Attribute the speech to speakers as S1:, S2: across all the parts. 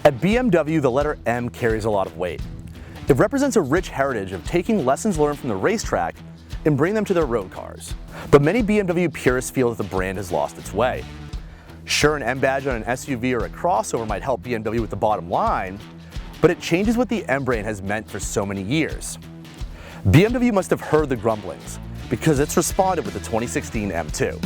S1: At BMW, the letter M carries a lot of weight. It represents a rich heritage of taking lessons learned from the racetrack and bringing them to their road cars. But many BMW purists feel that the brand has lost its way. Sure, an M badge on an SUV or a crossover might help BMW with the bottom line, but it changes what the M brand has meant for so many years. BMW must have heard the grumblings, because it's responded with the 2016 M2.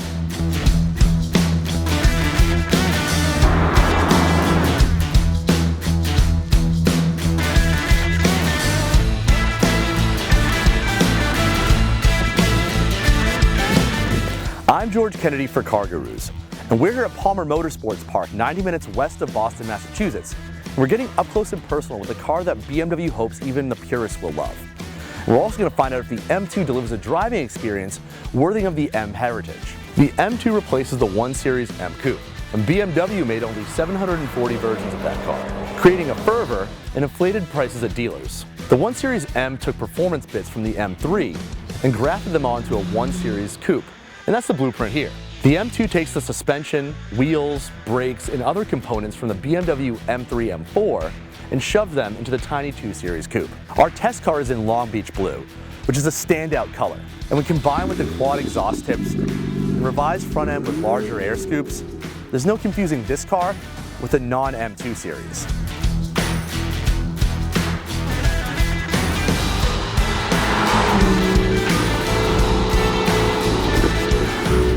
S1: I'm George Kennedy for CarGurus, and we're here at Palmer Motorsports Park, 90 minutes west of Boston, Massachusetts. And we're getting up close and personal with a car that BMW hopes even the purists will love. We're also going to find out if the M2 delivers a driving experience worthy of the M heritage. The M2 replaces the 1 Series M Coupe, and BMW made only 740 versions of that car, creating a fervor and inflated prices at dealers. The 1 Series M took performance bits from the M3 and grafted them onto a 1 Series Coupe, and that's the blueprint here. The M2 takes the suspension, wheels, brakes, and other components from the BMW M3 M4 and shoves them into the tiny 2 Series Coupe. Our test car is in Long Beach Blue, which is a standout color, and when combined with the quad exhaust tips and revised front end with larger air scoops, there's no confusing this car with the non-M2 series.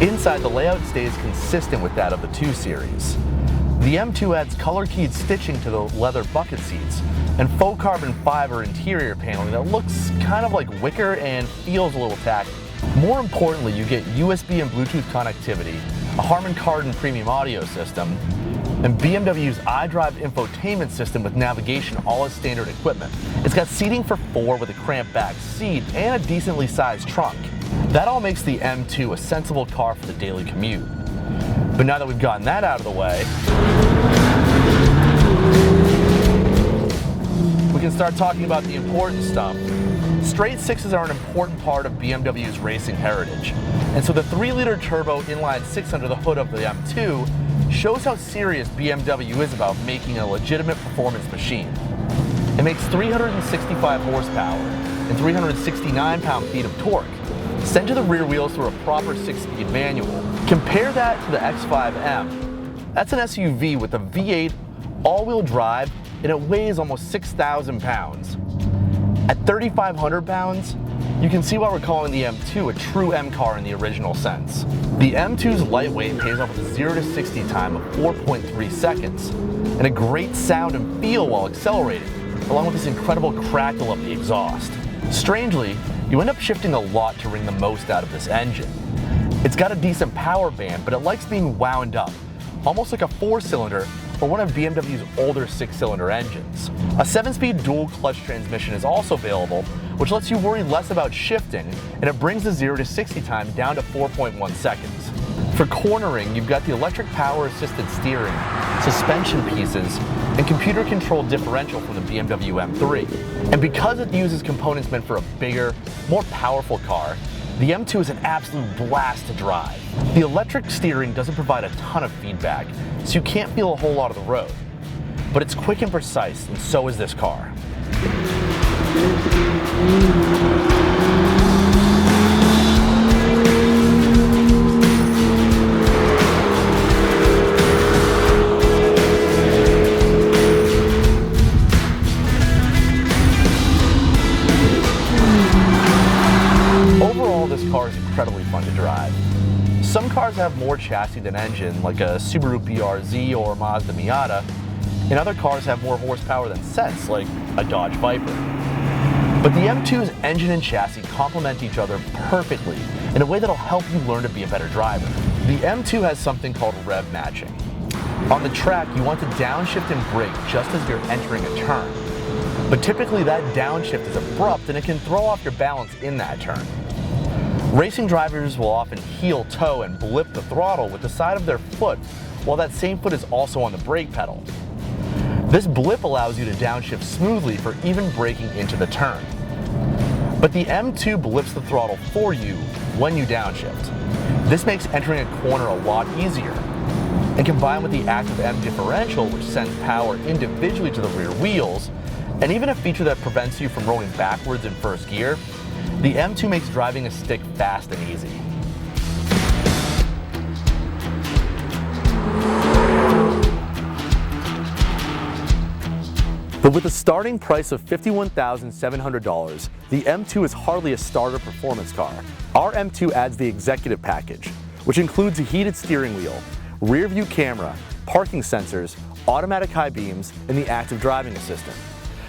S1: Inside, the layout stays consistent with that of the 2 Series. The M2 adds color-keyed stitching to the leather bucket seats and faux carbon fiber interior paneling that looks kind of like wicker and feels a little tacky. More importantly, you get USB and Bluetooth connectivity, a Harman Kardon premium audio system, and BMW's iDrive infotainment system with navigation all as standard equipment. It's got seating for 4 with a cramped back seat and a decently sized trunk. That all makes the M2 a sensible car for the daily commute. But now that we've gotten that out of the way, we can start talking about the important stuff. Straight sixes are an important part of BMW's racing heritage, and so the 3-liter turbo inline 6 under the hood of the M2 shows how serious BMW is about making a legitimate performance machine. It makes 365 horsepower and 369 pound-feet of torque, sent to the rear wheels through a proper 6-speed manual. Compare that to the X5M. That's an SUV with a V8 all-wheel drive, and it weighs almost 6,000 pounds. At 3,500 pounds, you can see why we're calling the M2 a true M car in the original sense. The M2's lightweight pays off with a 0 to 60 time of 4.3 seconds, and a great sound and feel while accelerating, along with this incredible crackle of the exhaust. Strangely, you end up shifting a lot to wring the most out of this engine. It's got a decent power band, but it likes being wound up, almost like a 4-cylinder or one of BMW's older 6-cylinder engines. A 7-speed dual clutch transmission is also available, which lets you worry less about shifting, and it brings the 0 to 60 time down to 4.1 seconds. For cornering, you've got the electric power assisted steering, suspension pieces, and computer-controlled differential from the BMW M3. And because it uses components meant for a bigger, more powerful car, the M2 is an absolute blast to drive. The electric steering doesn't provide a ton of feedback, so you can't feel a whole lot of the road. But it's quick and precise, and so is this car. This car is incredibly fun to drive. Some cars have more chassis than engine, like a Subaru BRZ or Mazda Miata, and other cars have more horsepower than sense, like a Dodge Viper. But the M2's engine and chassis complement each other perfectly in a way that'll help you learn to be a better driver. The M2 has something called rev matching. On the track, you want to downshift and brake just as you're entering a turn. But typically that downshift is abrupt and it can throw off your balance in that turn. Racing drivers will often heel toe and blip the throttle with the side of their foot while that same foot is also on the brake pedal. This blip allows you to downshift smoothly for even braking into the turn. But the M2 blips the throttle for you when you downshift. This makes entering a corner a lot easier. And combined with the active M differential, which sends power individually to the rear wheels, and even a feature that prevents you from rolling backwards in first gear, the M2 makes driving a stick fast and easy. But with a starting price of $51,700, the M2 is hardly a starter performance car. Our M2 adds the executive package, which includes a heated steering wheel, rear view camera, parking sensors, automatic high beams, and the active driving assistant.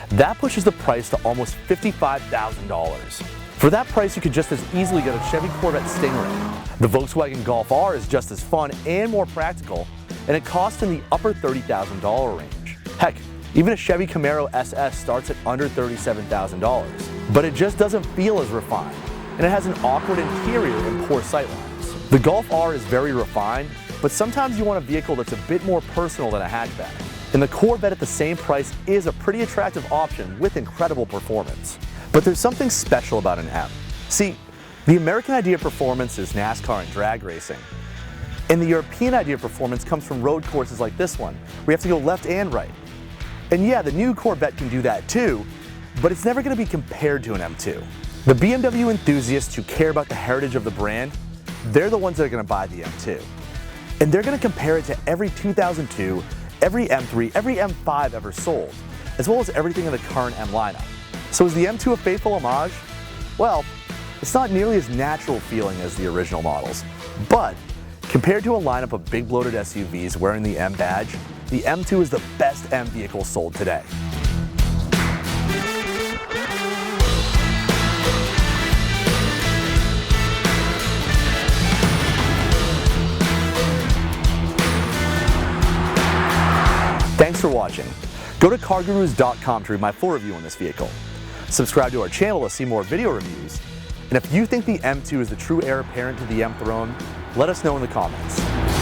S1: That pushes the price to almost $55,000. For that price, you could just as easily get a Chevy Corvette Stingray. The Volkswagen Golf R is just as fun and more practical, and it costs in the upper $30,000 range. Heck, even a Chevy Camaro SS starts at under $37,000. But it just doesn't feel as refined, and it has an awkward interior and poor sightlines. The Golf R is very refined, but sometimes you want a vehicle that's a bit more personal than a hatchback. And the Corvette at the same price is a pretty attractive option with incredible performance. But there's something special about an M. See, the American idea of performance is NASCAR and drag racing. And the European idea of performance comes from road courses like this one, where you have to go left and right. And yeah, the new Corvette can do that too, but it's never going to be compared to an M2. The BMW enthusiasts who care about the heritage of the brand, they're the ones that are going to buy the M2. And they're going to compare it to every 2002, every M3, every M5 ever sold, as well as everything in the current M lineup. So is the M2 a faithful homage? Well, it's not nearly as natural feeling as the original models, but compared to a lineup of big bloated SUVs wearing the M badge, the M2 is the best M vehicle sold today. Thanks for watching. Go to CarGurus.com to read my full review on this vehicle. Subscribe to our channel to see more video reviews. And if you think the M2 is the true heir apparent to the M throne, let us know in the comments.